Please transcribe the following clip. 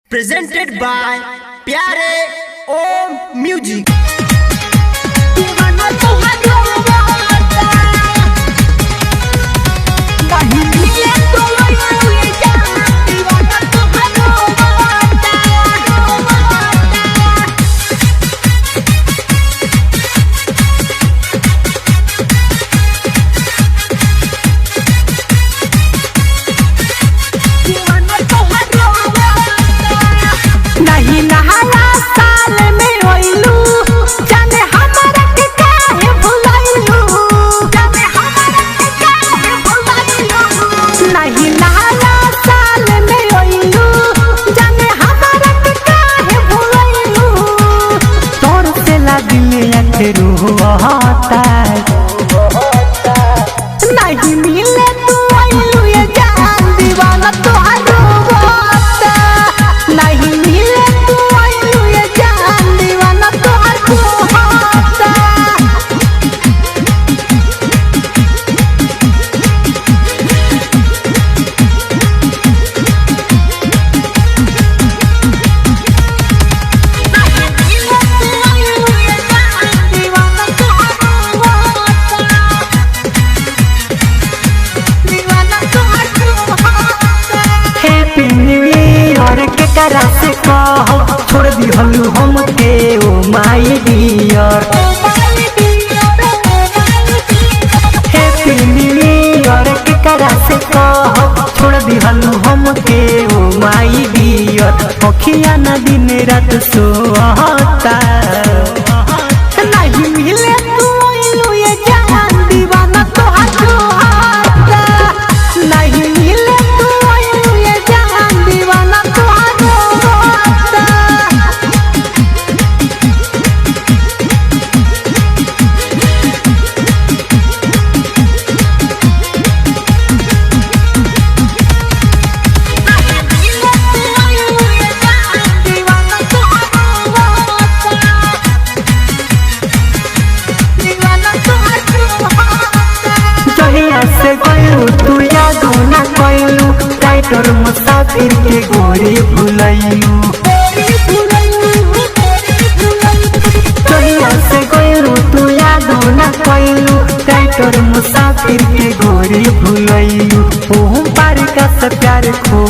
presented by Pyare Om Music। नहीं मिले तू आइलू ये जान दीवाना तोहारो होता। नहीं मिले तू आइलू ये जान दीवाना तोहारो होता। से कहो छोड़ दी हलू हम के ओ my dear. Happy new year के करा से कहो छोड़ दी हलू हम के ओ माय डियर। अखियां न दिन रात सोता नहीं मिले तू आइलू ये जान दीवाना तोहारो होता। नहीं मिले तू आइलू ये जान दीवाना तोहारो होता। से गलू तू याद ना कइलू टाइटर मुसाफिर के गोरी भुलैलू। से गलू तू याद ना कइलू टाइटर मुसाफिर के गोरी भुलैलू। ओम पार का से प्यार खो